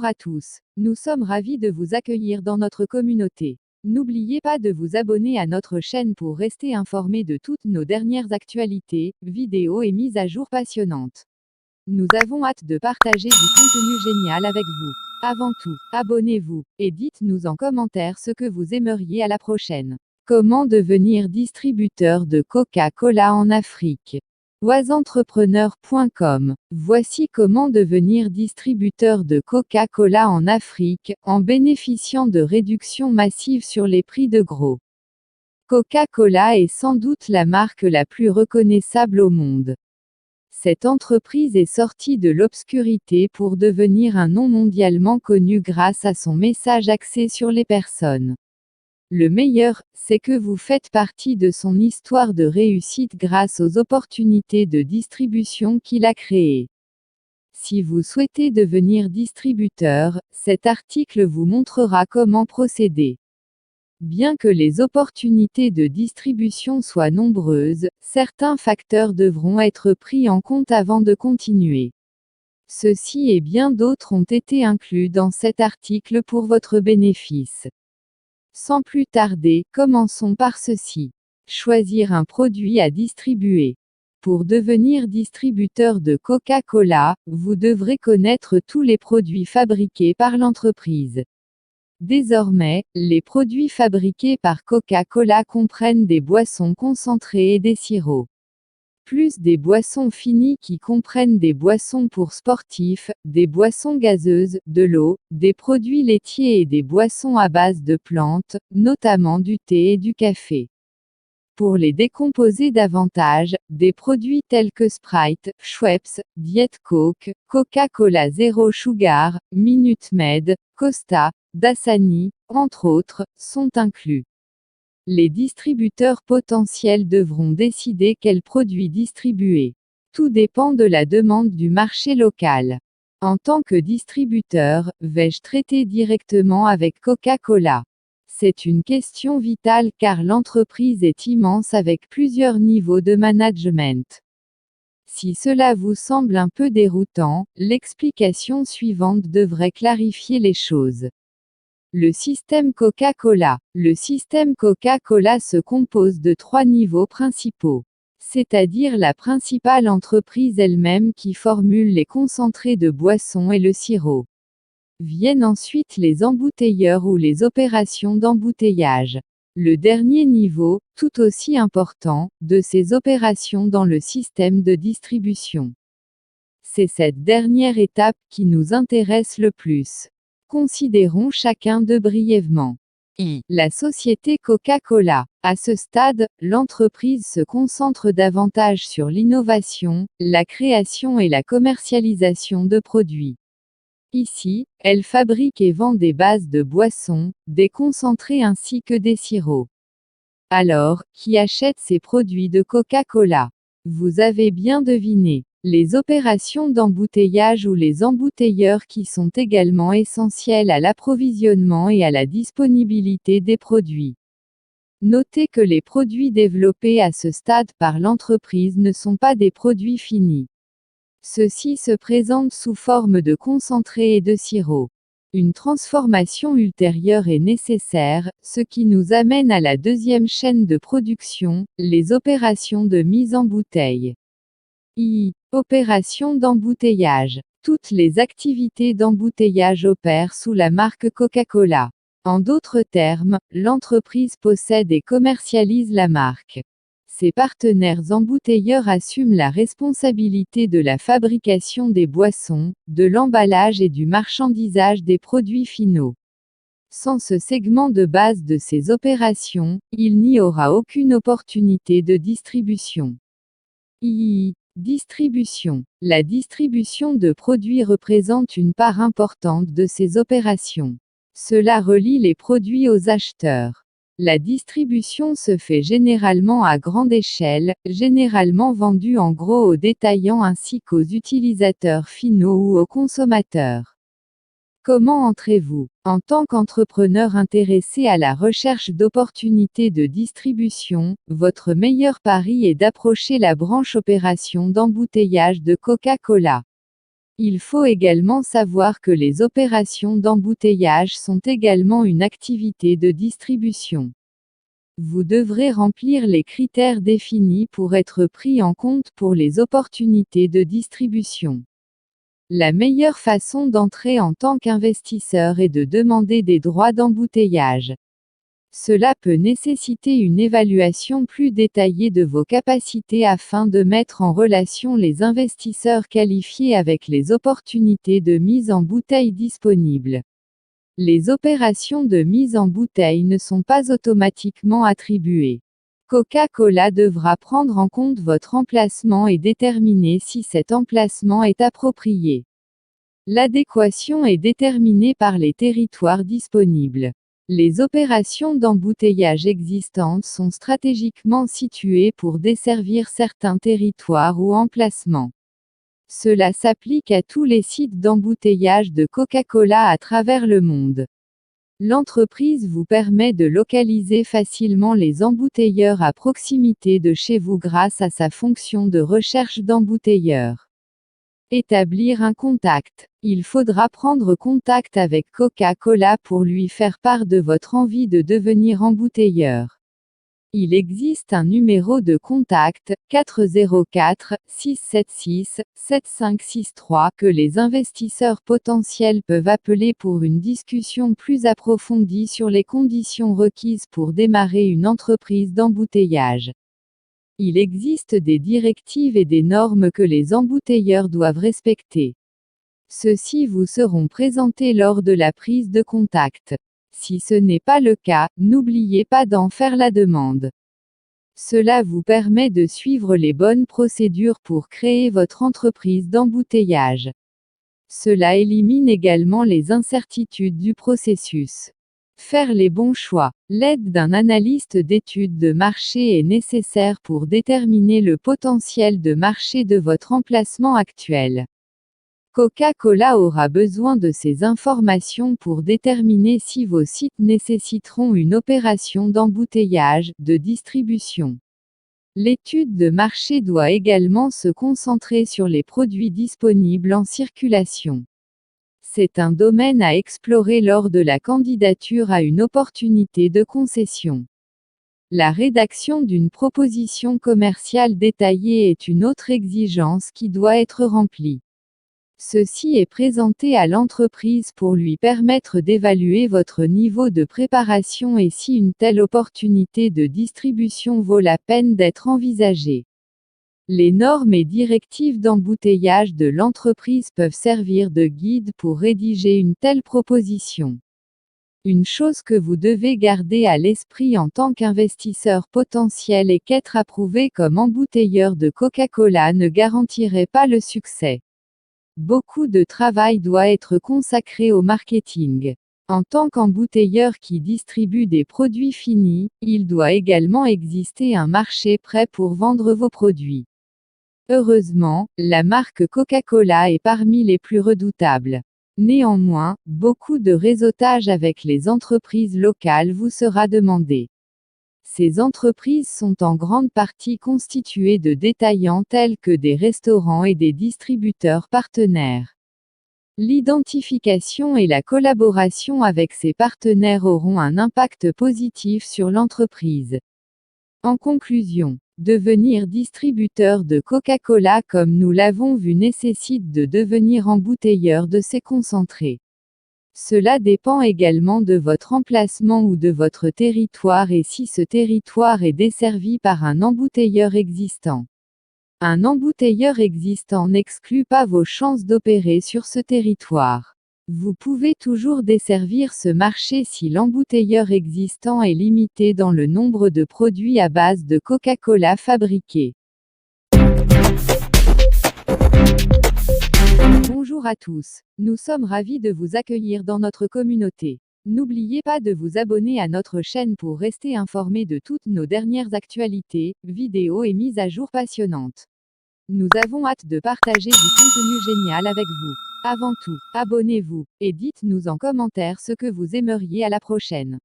Bonjour à tous. Nous sommes ravis de vous accueillir dans notre communauté. N'oubliez pas de vous abonner à notre chaîne pour rester informé de toutes nos dernières actualités, vidéos et mises à jour passionnantes. Nous avons hâte de partager du contenu génial avec vous. Avant tout, abonnez-vous, et dites-nous en commentaire ce que vous aimeriez à la prochaine. Comment devenir distributeur de Coca-Cola en Afrique? oisentrepreneur.com. Voici comment devenir distributeur de Coca-Cola en Afrique, en bénéficiant de réductions massives sur les prix de gros. Coca-Cola est sans doute la marque la plus reconnaissable au monde. Cette entreprise est sortie de l'obscurité pour devenir un nom mondialement connu grâce à son message axé sur les personnes. Le meilleur, c'est que vous faites partie de son histoire de réussite grâce aux opportunités de distribution qu'il a créées. Si vous souhaitez devenir distributeur, cet article vous montrera comment procéder. Bien que les opportunités de distribution soient nombreuses, certains facteurs devront être pris en compte avant de continuer. Ceux-ci et bien d'autres ont été inclus dans cet article pour votre bénéfice. Sans plus tarder, commençons par ceci. Choisir un produit à distribuer. Pour devenir distributeur de Coca-Cola, vous devrez connaître tous les produits fabriqués par l'entreprise. Désormais, les produits fabriqués par Coca-Cola comprennent des boissons concentrées et des sirops. Plus des boissons finies qui comprennent des boissons pour sportifs, des boissons gazeuses, de l'eau, des produits laitiers et des boissons à base de plantes, notamment du thé et du café. Pour les décomposer davantage, des produits tels que Sprite, Schweppes, Diet Coke, Coca-Cola Zero Sugar, Minute Maid, Costa, Dasani, entre autres, sont inclus. Les distributeurs potentiels devront décider quels produits distribuer. Tout dépend de la demande du marché local. En tant que distributeur, vais-je traiter directement avec Coca-Cola? C'est une question vitale car l'entreprise est immense avec plusieurs niveaux de management. Si cela vous semble un peu déroutant, l'explication suivante devrait clarifier les choses. Le système Coca-Cola. Le système Coca-Cola se compose de 3 niveaux principaux. C'est-à-dire la principale entreprise elle-même qui formule les concentrés de boissons et le sirop. Viennent ensuite les embouteilleurs ou les opérations d'embouteillage. Le dernier niveau, tout aussi important, de ces opérations dans le système de distribution. C'est cette dernière étape qui nous intéresse le plus. Considérons chacun d'eux brièvement. La société Coca-Cola. À ce stade, l'entreprise se concentre davantage sur l'innovation, la création et la commercialisation de produits. Ici, elle fabrique et vend des bases de boissons, des concentrés ainsi que des sirops. Alors, qui achète ces produits de Coca-Cola? Vous avez bien deviné. Les opérations d'embouteillage ou les embouteilleurs qui sont également essentielles à l'approvisionnement et à la disponibilité des produits. Notez que les produits développés à ce stade par l'entreprise ne sont pas des produits finis. Ceux-ci se présentent sous forme de concentrés et de sirop. Une transformation ultérieure est nécessaire, ce qui nous amène à la deuxième chaîne de production, les opérations de mise en bouteille. Opération d'embouteillage. Toutes les activités d'embouteillage opèrent sous la marque Coca-Cola. En d'autres termes, l'entreprise possède et commercialise la marque. Ses partenaires embouteilleurs assument la responsabilité de la fabrication des boissons, de l'emballage et du marchandisage des produits finaux. Sans ce segment de base de ces opérations, il n'y aura aucune opportunité de distribution. Distribution. La distribution de produits représente une part importante de ces opérations. Cela relie les produits aux acheteurs. La distribution se fait généralement à grande échelle, généralement vendue en gros aux détaillants ainsi qu'aux utilisateurs finaux ou aux consommateurs. Comment entrez-vous? En tant qu'entrepreneur intéressé à la recherche d'opportunités de distribution, votre meilleur pari est d'approcher la branche opération d'embouteillage de Coca-Cola. Il faut également savoir que les opérations d'embouteillage sont également une activité de distribution. Vous devrez remplir les critères définis pour être pris en compte pour les opportunités de distribution. La meilleure façon d'entrer en tant qu'investisseur est de demander des droits d'embouteillage. Cela peut nécessiter une évaluation plus détaillée de vos capacités afin de mettre en relation les investisseurs qualifiés avec les opportunités de mise en bouteille disponibles. Les opérations de mise en bouteille ne sont pas automatiquement attribuées. Coca-Cola devra prendre en compte votre emplacement et déterminer si cet emplacement est approprié. L'adéquation est déterminée par les territoires disponibles. Les opérations d'embouteillage existantes sont stratégiquement situées pour desservir certains territoires ou emplacements. Cela s'applique à tous les sites d'embouteillage de Coca-Cola à travers le monde. L'entreprise vous permet de localiser facilement les embouteilleurs à proximité de chez vous grâce à sa fonction de recherche d'embouteilleurs. Établir un contact. Il faudra prendre contact avec Coca-Cola pour lui faire part de votre envie de devenir embouteilleur. Il existe un numéro de contact, 404-676-7563, que les investisseurs potentiels peuvent appeler pour une discussion plus approfondie sur les conditions requises pour démarrer une entreprise d'embouteillage. Il existe des directives et des normes que les embouteilleurs doivent respecter. Ceux-ci vous seront présentés lors de la prise de contact. Si ce n'est pas le cas, n'oubliez pas d'en faire la demande. Cela vous permet de suivre les bonnes procédures pour créer votre entreprise d'embouteillage. Cela élimine également les incertitudes du processus. Faire les bons choix. L'aide d'un analyste d'études de marché est nécessaire pour déterminer le potentiel de marché de votre emplacement actuel. Coca-Cola aura besoin de ces informations pour déterminer si vos sites nécessiteront une opération d'embouteillage, de distribution. L'étude de marché doit également se concentrer sur les produits disponibles en circulation. C'est un domaine à explorer lors de la candidature à une opportunité de concession. La rédaction d'une proposition commerciale détaillée est une autre exigence qui doit être remplie. Ceci est présenté à l'entreprise pour lui permettre d'évaluer votre niveau de préparation et si une telle opportunité de distribution vaut la peine d'être envisagée. Les normes et directives d'embouteillage de l'entreprise peuvent servir de guide pour rédiger une telle proposition. Une chose que vous devez garder à l'esprit en tant qu'investisseur potentiel est qu'être approuvé comme embouteilleur de Coca-Cola ne garantirait pas le succès. Beaucoup de travail doit être consacré au marketing. En tant qu'embouteilleur qui distribue des produits finis, il doit également exister un marché prêt pour vendre vos produits. Heureusement, la marque Coca-Cola est parmi les plus redoutables. Néanmoins, beaucoup de réseautage avec les entreprises locales vous sera demandé. Ces entreprises sont en grande partie constituées de détaillants tels que des restaurants et des distributeurs partenaires. L'identification et la collaboration avec ces partenaires auront un impact positif sur l'entreprise. En conclusion, devenir distributeur de Coca-Cola comme nous l'avons vu nécessite de devenir embouteilleur de ces concentrés. Cela dépend également de votre emplacement ou de votre territoire et si ce territoire est desservi par un embouteilleur existant. Un embouteilleur existant n'exclut pas vos chances d'opérer sur ce territoire. Vous pouvez toujours desservir ce marché si l'embouteilleur existant est limité dans le nombre de produits à base de Coca-Cola fabriqués. Bonjour à tous. Nous sommes ravis de vous accueillir dans notre communauté. N'oubliez pas de vous abonner à notre chaîne pour rester informé de toutes nos dernières actualités, vidéos et mises à jour passionnantes. Nous avons hâte de partager du contenu génial avec vous. Avant tout, abonnez-vous, et dites-nous en commentaire ce que vous aimeriez à la prochaine.